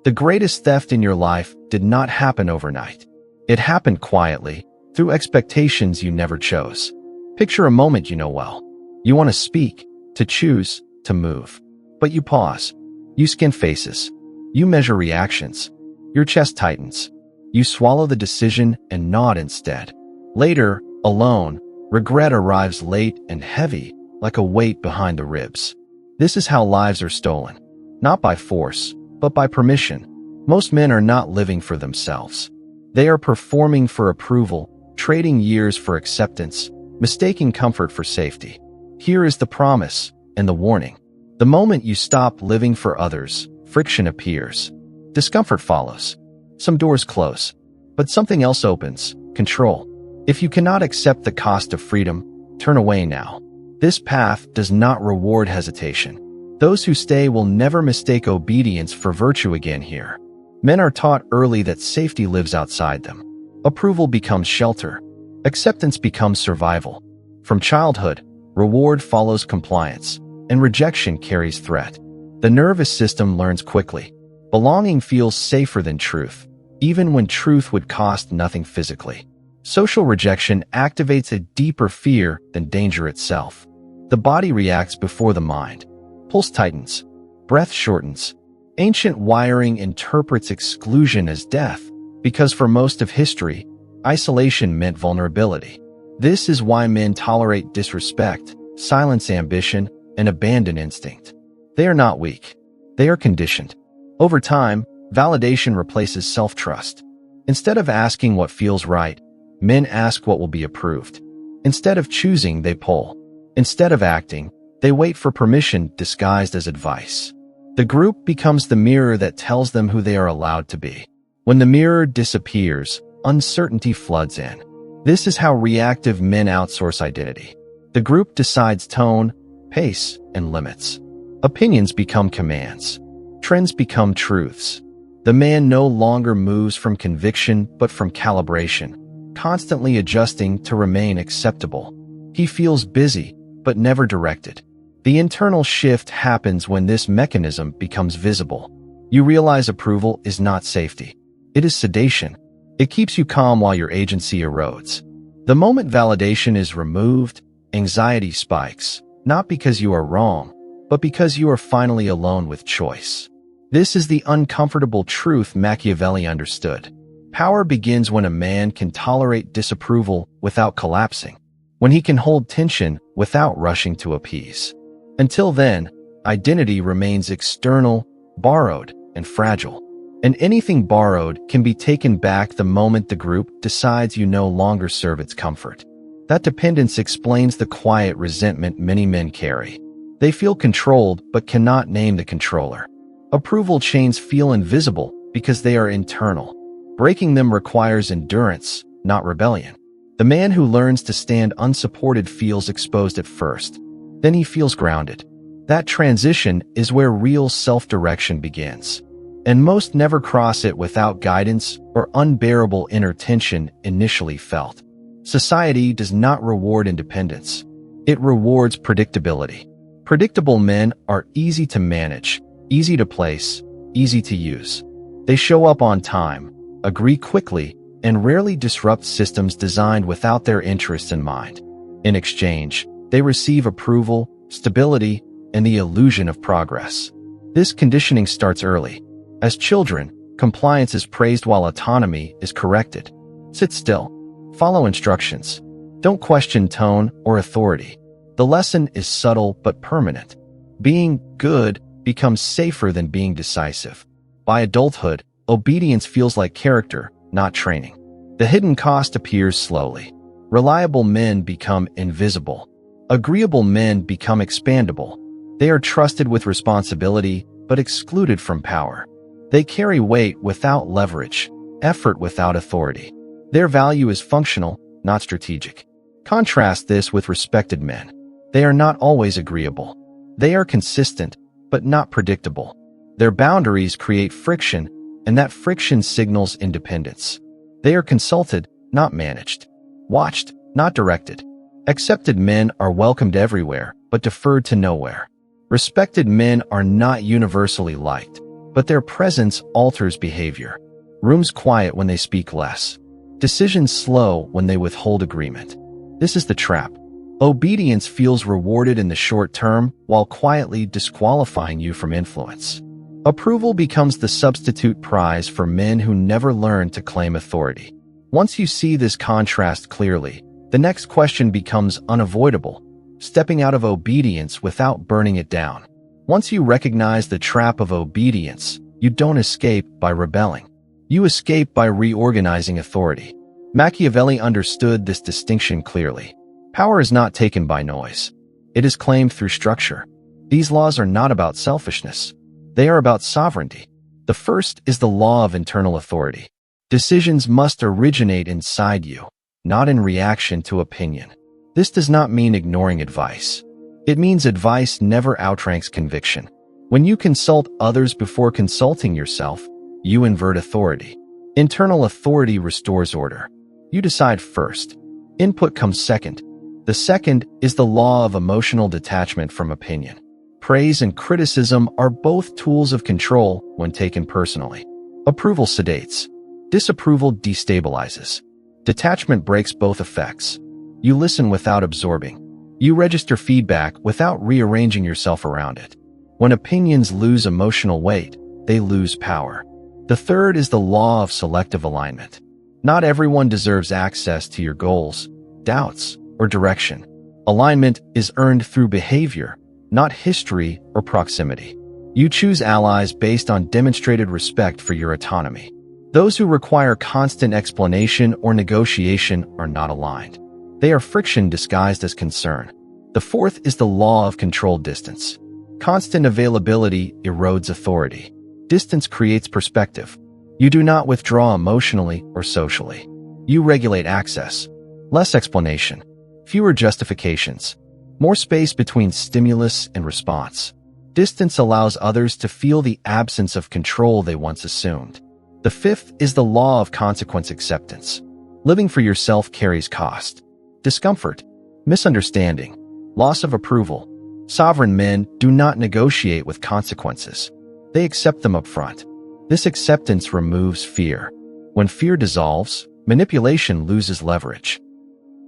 The greatest theft in your life did not happen overnight. It happened quietly, through expectations you never chose. Picture a moment you know well. You want to speak, to choose, to move. But you pause. You scan faces. You measure reactions. Your chest tightens. You swallow the decision and nod instead. Later, alone, regret arrives late and heavy, like a weight behind the ribs. This is how lives are stolen. Not by force, but by permission. Most men are not living for themselves. They are performing for approval, trading years for acceptance, mistaking comfort for safety. Here is the promise and the warning. The moment you stop living for others, friction appears. Discomfort follows. Some doors close, but something else opens: control. If you cannot accept the cost of freedom, turn away now. This path does not reward hesitation. Those who stay will never mistake obedience for virtue again here. Men are taught early that safety lives outside them. Approval becomes shelter. Acceptance becomes survival. From childhood, reward follows compliance, and rejection carries threat. The nervous system learns quickly. Belonging feels safer than truth, even when truth would cost nothing physically. Social rejection activates a deeper fear than danger itself. The body reacts before the mind. Pulse tightens. Breath shortens. Ancient wiring interprets exclusion as death, because for most of history, isolation meant vulnerability. This is why men tolerate disrespect, silence ambition, and abandon instinct. They are not weak. They are conditioned. Over time, validation replaces self-trust. Instead of asking what feels right, men ask what will be approved. Instead of choosing, they pull. Instead of acting, they wait for permission disguised as advice. The group becomes the mirror that tells them who they are allowed to be. When the mirror disappears, uncertainty floods in. This is how reactive men outsource identity. The group decides tone, pace, and limits. Opinions become commands. Trends become truths. The man no longer moves from conviction but from calibration, constantly adjusting to remain acceptable. He feels busy, but never directed. The internal shift happens when this mechanism becomes visible. You realize approval is not safety. It is sedation. It keeps you calm while your agency erodes. The moment validation is removed, anxiety spikes, not because you are wrong, but because you are finally alone with choice. This is the uncomfortable truth Machiavelli understood. Power begins when a man can tolerate disapproval without collapsing, when he can hold tension without rushing to appease. Until then, identity remains external, borrowed, and fragile. And anything borrowed can be taken back the moment the group decides you no longer serve its comfort. That dependence explains the quiet resentment many men carry. They feel controlled but cannot name the controller. Approval chains feel invisible because they are internal. Breaking them requires endurance, not rebellion. The man who learns to stand unsupported feels exposed at first. Then he feels grounded. That transition is where real self-direction begins. And most never cross it without guidance or unbearable inner tension initially felt. Society does not reward independence. It rewards predictability. Predictable men are easy to manage, easy to place, easy to use. They show up on time, agree quickly, and rarely disrupt systems designed without their interests in mind. In exchange, they receive approval, stability, and the illusion of progress. This conditioning starts early. As children, compliance is praised while autonomy is corrected. Sit still. Follow instructions. Don't question tone or authority. The lesson is subtle but permanent. Being good becomes safer than being decisive. By adulthood, obedience feels like character, not training. The hidden cost appears slowly. Reliable men become invisible. Agreeable men become expandable. They are trusted with responsibility, but excluded from power. They carry weight without leverage, effort without authority. Their value is functional, not strategic. Contrast this with respected men. They are not always agreeable. They are consistent, but not predictable. Their boundaries create friction, and that friction signals independence. They are consulted, not managed. Watched, not directed. Accepted men are welcomed everywhere, but deferred to nowhere. Respected men are not universally liked. but their presence alters behavior. Rooms quiet when they speak less. Decisions slow when they withhold agreement. This is the trap. Obedience feels rewarded in the short term while quietly disqualifying you from influence. Approval becomes the substitute prize for men who never learn to claim authority. Once you see this contrast clearly, the next question becomes unavoidable: stepping out of obedience without burning it down. Once you recognize the trap of obedience, you don't escape by rebelling. You escape by reorganizing authority. Machiavelli understood this distinction clearly. Power is not taken by noise. It is claimed through structure. These laws are not about selfishness. They are about sovereignty. The first is the law of internal authority. Decisions must originate inside you, not in reaction to opinion. This does not mean ignoring advice. It means advice never outranks conviction. When you consult others before consulting yourself, you invert authority. Internal authority restores order. You decide first. Input comes second. The second is the law of emotional detachment from opinion. Praise and criticism are both tools of control when taken personally. Approval sedates. Disapproval destabilizes. Detachment breaks both effects. You listen without absorbing. You register feedback without rearranging yourself around it. When opinions lose emotional weight, they lose power. The third is the law of selective alignment. Not everyone deserves access to your goals, doubts, or direction. Alignment is earned through behavior, not history or proximity. You choose allies based on demonstrated respect for your autonomy. Those who require constant explanation or negotiation are not aligned. They are friction disguised as concern. The fourth is the law of controlled distance. Constant availability erodes authority. Distance creates perspective. You do not withdraw emotionally or socially. You regulate access. Less explanation. Fewer justifications. More space between stimulus and response. Distance allows others to feel the absence of control they once assumed. The fifth is the law of consequence acceptance. Living for yourself carries cost. Discomfort. Misunderstanding. Loss of approval. Sovereign men do not negotiate with consequences. They accept them up front. This acceptance removes fear. When fear dissolves, manipulation loses leverage.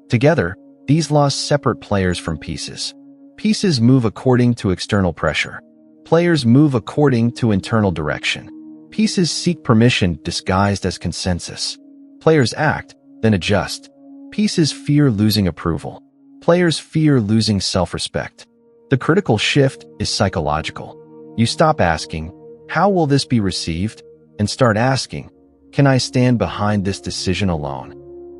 Together, these laws separate players from pieces. Pieces move according to external pressure. Players move according to internal direction. Pieces seek permission disguised as consensus. Players act, then adjust. Pieces fear losing approval. Players fear losing self-respect. The critical shift is psychological. You stop asking, "How will this be received?" and start asking, "Can I stand behind this decision alone?"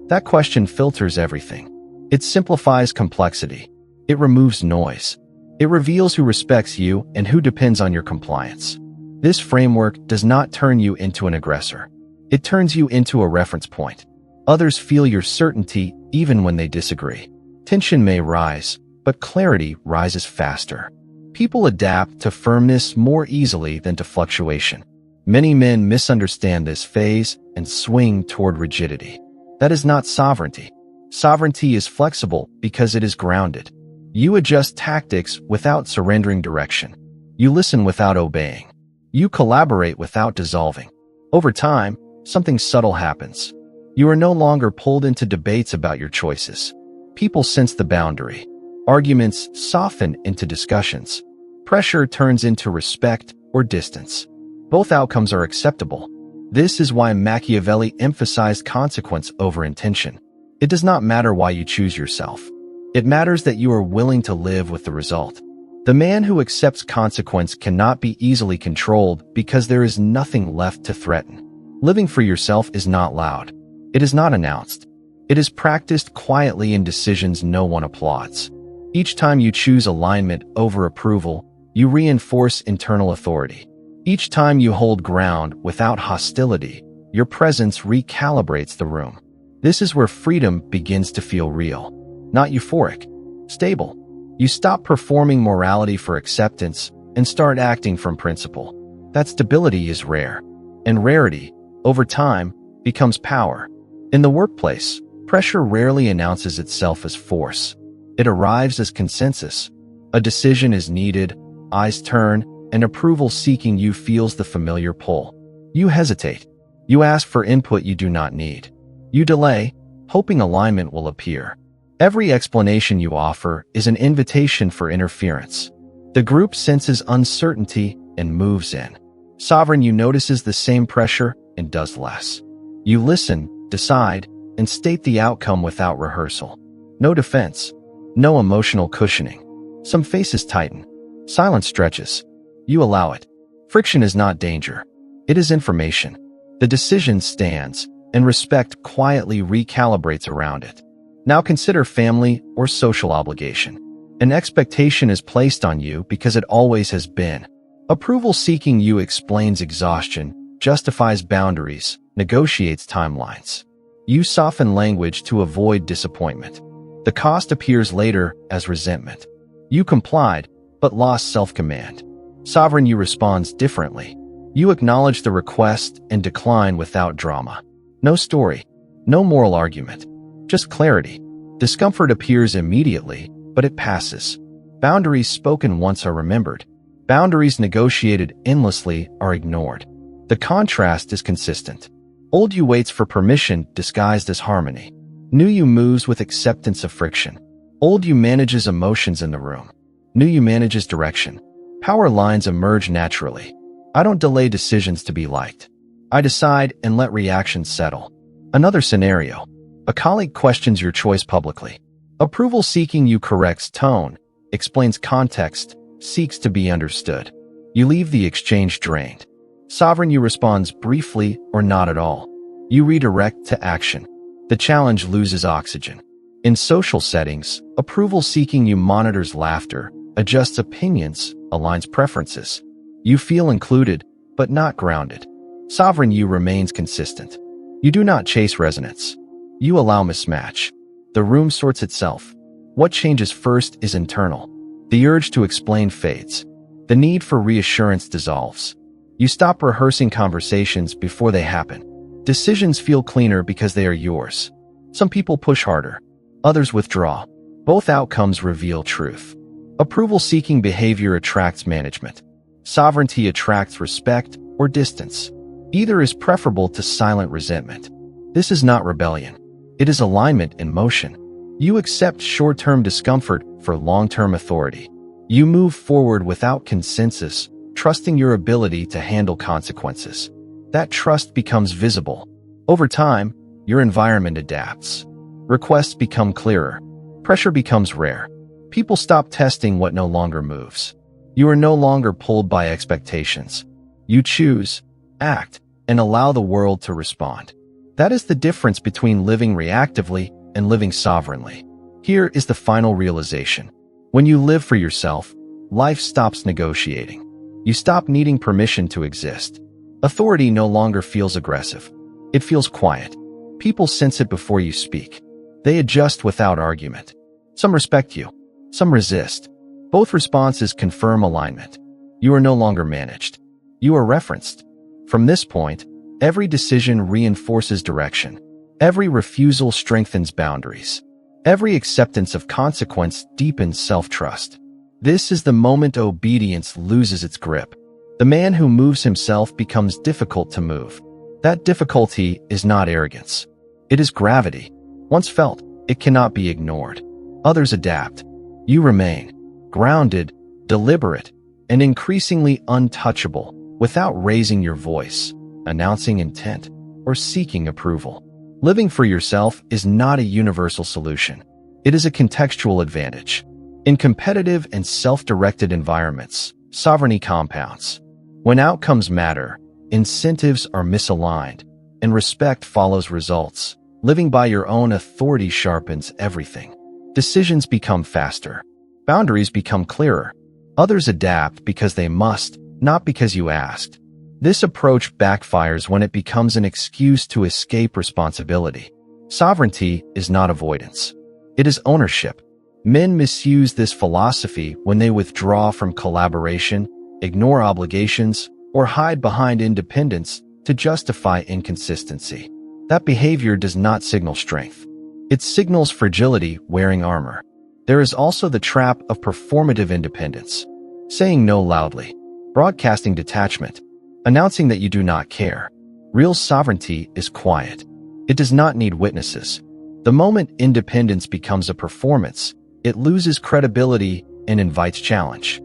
That question filters everything. It simplifies complexity. It removes noise. It reveals who respects you and who depends on your compliance. This framework does not turn you into an aggressor. It turns you into a reference point. Others feel your certainty even when they disagree. Tension may rise, but clarity rises faster. People adapt to firmness more easily than to fluctuation. Many men misunderstand this phase and swing toward rigidity. That is not sovereignty. Sovereignty is flexible because it is grounded. You adjust tactics without surrendering direction. You listen without obeying. You collaborate without dissolving. Over time, something subtle happens. You are no longer pulled into debates about your choices. People sense the boundary. Arguments soften into discussions. Pressure turns into respect or distance. Both outcomes are acceptable. This is why Machiavelli emphasized consequence over intention. It does not matter why you choose yourself. It matters that you are willing to live with the result. The man who accepts consequence cannot be easily controlled because there is nothing left to threaten. Living for yourself is not loud. It is not announced. It is practiced quietly in decisions no one applauds. Each time you choose alignment over approval, you reinforce internal authority. Each time you hold ground without hostility, your presence recalibrates the room. This is where freedom begins to feel real, not euphoric, stable. You stop performing morality for acceptance and start acting from principle. That stability is rare, and rarity, over time, becomes power. In the workplace, pressure rarely announces itself as force. It arrives as consensus. A decision is needed, eyes turn, and approval-seeking you feels the familiar pull. You hesitate. You ask for input you do not need. You delay, hoping alignment will appear. Every explanation you offer is an invitation for interference. The group senses uncertainty and moves in. Sovereign you notices the same pressure and does less. You listen, decide, and state the outcome without rehearsal. No defense. No emotional cushioning. Some faces tighten. Silence stretches. You allow it. Friction is not danger. It is information. The decision stands, and respect quietly recalibrates around it. Now consider family or social obligation. An expectation is placed on you because it always has been. Approval-seeking you explains exhaustion, justifies boundaries, negotiates timelines. You soften language to avoid disappointment. The cost appears later as resentment. You complied, but lost self-command. Sovereign you responds differently. You acknowledge the request and decline without drama. No story. No moral argument. Just clarity. Discomfort appears immediately, but it passes. Boundaries spoken once are remembered. Boundaries negotiated endlessly are ignored. The contrast is consistent. Old you waits for permission disguised as harmony. New you moves with acceptance of friction. Old you manages emotions in the room. New you manages direction. Power lines emerge naturally. I don't delay decisions to be liked. I decide and let reactions settle. Another scenario. A colleague questions your choice publicly. Approval-seeking you corrects tone, explains context, seeks to be understood. You leave the exchange drained. Sovereign you responds briefly or not at all. You redirect to action. The challenge loses oxygen. In social settings, approval-seeking you monitors laughter, adjusts opinions, aligns preferences. You feel included, but not grounded. Sovereign you remains consistent. You do not chase resonance. You allow mismatch. The room sorts itself. What changes first is internal. The urge to explain fades. The need for reassurance dissolves. You stop rehearsing conversations before they happen. Decisions feel cleaner because they are yours. Some people push harder. Others withdraw. Both outcomes reveal truth. Approval-seeking behavior attracts management. Sovereignty attracts respect or distance. Either is preferable to silent resentment. This is not rebellion. It is alignment in motion. You accept short-term discomfort for long-term authority. You move forward without consensus, trusting your ability to handle consequences. That trust becomes visible. Over time, your environment adapts. Requests become clearer. Pressure becomes rare. People stop testing what no longer moves. You are no longer pulled by expectations. You choose, act, and allow the world to respond. That is the difference between living reactively and living sovereignly. Here is the final realization. When you live for yourself, life stops negotiating. You stop needing permission to exist. Authority no longer feels aggressive. It feels quiet. People sense it before you speak. They adjust without argument. Some respect you. Some resist. Both responses confirm alignment. You are no longer managed. You are referenced. From this point, every decision reinforces direction. Every refusal strengthens boundaries. Every acceptance of consequence deepens self-trust. This is the moment obedience loses its grip. The man who moves himself becomes difficult to move. That difficulty is not arrogance. It is gravity. Once felt, it cannot be ignored. Others adapt. You remain grounded, deliberate, and increasingly untouchable without raising your voice, announcing intent, or seeking approval. Living for yourself is not a universal solution. It is a contextual advantage. In competitive and self-directed environments, sovereignty compounds. When outcomes matter, incentives are misaligned, and respect follows results. Living by your own authority sharpens everything. Decisions become faster. Boundaries become clearer. Others adapt because they must, not because you asked. This approach backfires when it becomes an excuse to escape responsibility. Sovereignty is not avoidance. It is ownership. Men misuse this philosophy when they withdraw from collaboration, ignore obligations, or hide behind independence to justify inconsistency. That behavior does not signal strength. It signals fragility wearing armor. There is also the trap of performative independence. Saying no loudly. broadcasting detachment, announcing that you do not care. Real sovereignty is quiet. It does not need witnesses. The moment independence becomes a performance, it loses credibility and invites challenge.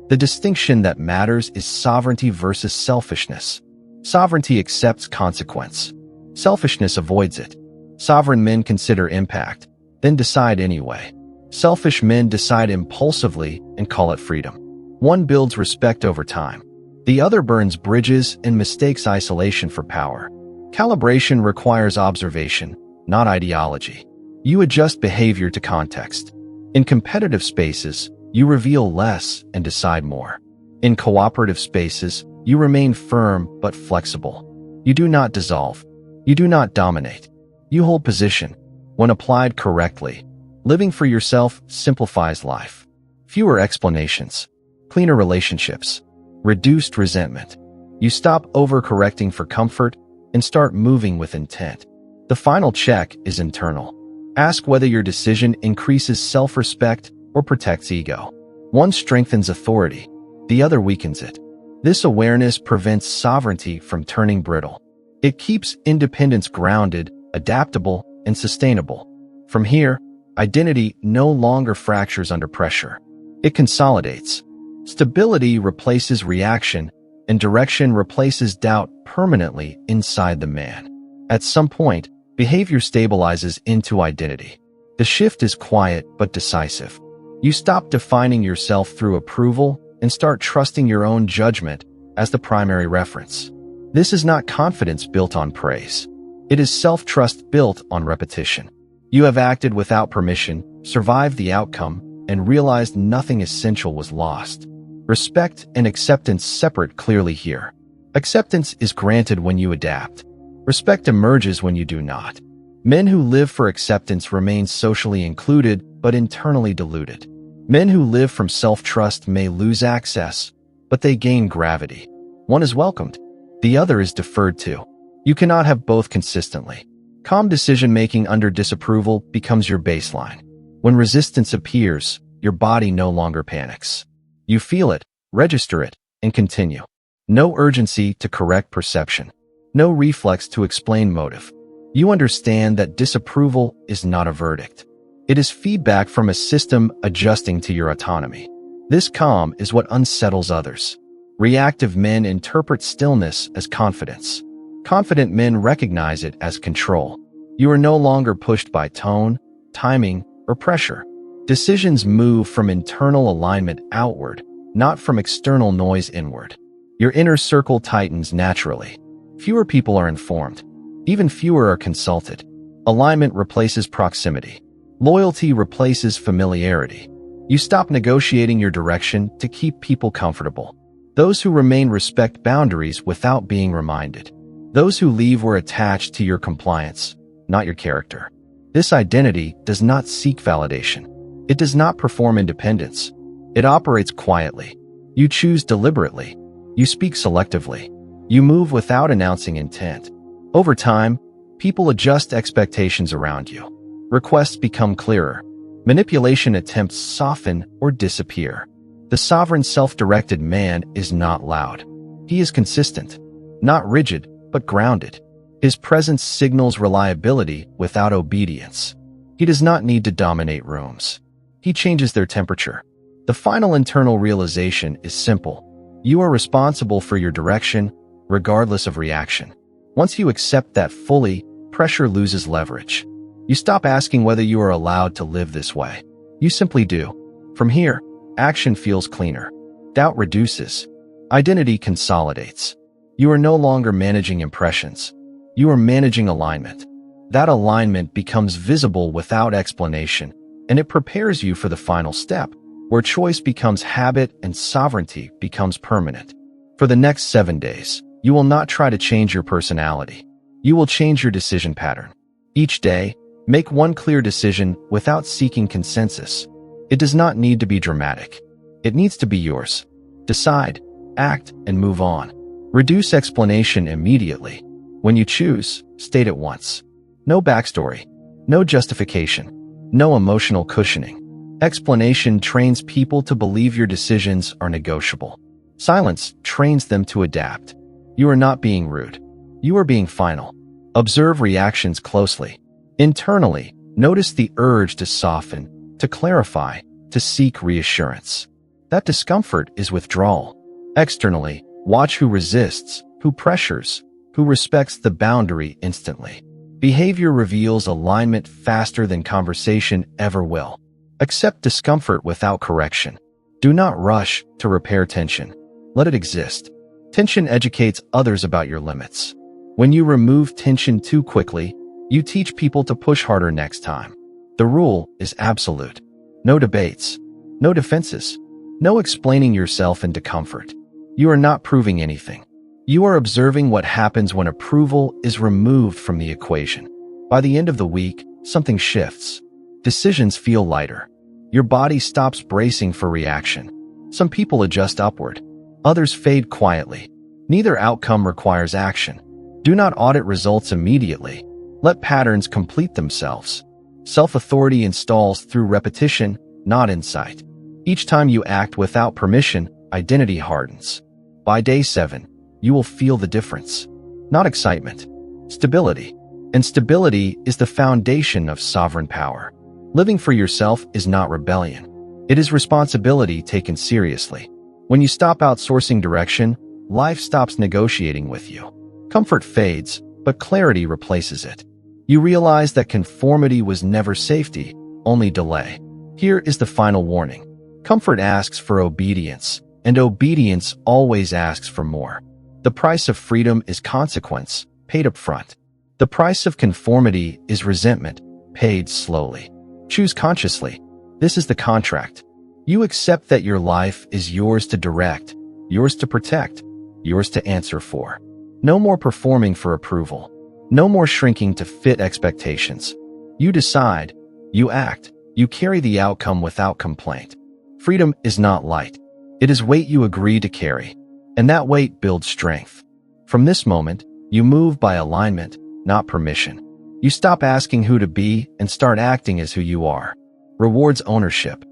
The distinction that matters is sovereignty versus selfishness. Sovereignty accepts consequence. Selfishness avoids it. Sovereign men consider impact, then decide anyway. Selfish men decide impulsively and call it freedom. One builds respect over time. The other burns bridges and mistakes isolation for power. Calibration requires observation, not ideology. You adjust behavior to context. In competitive spaces, you reveal less and decide more. In cooperative spaces, you remain firm but flexible. You do not dissolve. You do not dominate. You hold position. When applied correctly, living for yourself simplifies life. Fewer explanations. Cleaner relationships. Reduced resentment. You stop overcorrecting for comfort and start moving with intent. The final check is internal. Ask whether your decision increases self-respect or protects ego. One strengthens authority, the other weakens it. This awareness prevents sovereignty from turning brittle. It keeps independence grounded, adaptable, and sustainable. From here, identity no longer fractures under pressure. It consolidates. Stability replaces reaction, and direction replaces doubt permanently inside the man. At some point, behavior stabilizes into identity. The shift is quiet but decisive. You stop defining yourself through approval and start trusting your own judgment as the primary reference. This is not confidence built on praise. It is self-trust built on repetition. You have acted without permission, survived the outcome, and realized nothing essential was lost. Respect and acceptance separate clearly here. Acceptance is granted when you adapt. Respect emerges when you do not. Men who live for acceptance remain socially included but internally diluted. Men who live from self-trust may lose access, but they gain gravity. One is welcomed. The other is deferred to. You cannot have both consistently. Calm decision-making under disapproval becomes your baseline. When resistance appears, your body no longer panics. You feel it, register it, and continue. No urgency to correct perception. No reflex to explain motive. You understand that disapproval is not a verdict. It is feedback from a system adjusting to your autonomy. This calm is what unsettles others. Reactive men interpret stillness as confidence. Confident men recognize it as control. You are no longer pushed by tone, timing, or pressure. Decisions move from internal alignment outward, not from external noise inward. Your inner circle tightens naturally. Fewer people are informed. Even fewer are consulted. Alignment replaces proximity. Loyalty replaces familiarity. You stop negotiating your direction to keep people comfortable. Those who remain respect boundaries without being reminded. Those who leave were attached to your compliance, not your character. This identity does not seek validation. It does not perform independence. It operates quietly. You choose deliberately. You speak selectively. You move without announcing intent. Over time, people adjust expectations around you. Requests become clearer. Manipulation attempts soften or disappear. The sovereign self-directed man is not loud. He is consistent, not rigid, but grounded. His presence signals reliability without obedience. He does not need to dominate rooms. He changes their temperature. The final internal realization is simple. You are responsible for your direction, regardless of reaction. Once you accept that fully, pressure loses leverage. You stop asking whether you are allowed to live this way. You simply do. From here, action feels cleaner. Doubt reduces. Identity consolidates. You are no longer managing impressions. You are managing alignment. That alignment becomes visible without explanation, and it prepares you for the final step, where choice becomes habit and sovereignty becomes permanent. For the next 7 days, you will not try to change your personality. You will change your decision pattern. Each day, make one clear decision without seeking consensus. It does not need to be dramatic. It needs to be yours. Decide, act, and move on. Reduce explanation immediately. When you choose, state it once. No backstory. No justification. No emotional cushioning. Explanation trains people to believe your decisions are negotiable. Silence trains them to adapt. You are not being rude. You are being final. Observe reactions closely. Internally, notice the urge to soften, to clarify, to seek reassurance. That discomfort is withdrawal. Externally, watch who resists, who pressures, who respects the boundary instantly. Behavior reveals alignment faster than conversation ever will. Accept discomfort without correction. Do not rush to repair tension. Let it exist. Tension educates others about your limits. When you remove tension too quickly, you teach people to push harder next time. The rule is absolute. No debates. No defenses. No explaining yourself into comfort. You are not proving anything. You are observing what happens when approval is removed from the equation. By the end of the week, something shifts. Decisions feel lighter. Your body stops bracing for reaction. Some people adjust upward. Others fade quietly. Neither outcome requires action. Do not audit results immediately. Let patterns complete themselves. Self-authority installs through repetition, not insight. Each time you act without permission, identity hardens. By day 7, you will feel the difference. Not excitement. Stability. And stability is the foundation of sovereign power. Living for yourself is not rebellion. It is responsibility taken seriously. When you stop outsourcing direction, life stops negotiating with you. Comfort fades, but clarity replaces it. You realize that conformity was never safety, only delay. Here is the final warning. Comfort asks for obedience, and obedience always asks for more. The price of freedom is consequence, paid up front. The price of conformity is resentment, paid slowly. Choose consciously. This is the contract. You accept that your life is yours to direct, yours to protect, yours to answer for. No more performing for approval. No more shrinking to fit expectations. You decide, you act, you carry the outcome without complaint. Freedom is not light. It is weight you agree to carry, and that weight builds strength. From this moment, you move by alignment, not permission. You stop asking who to be and start acting as who you are. Rewards ownership.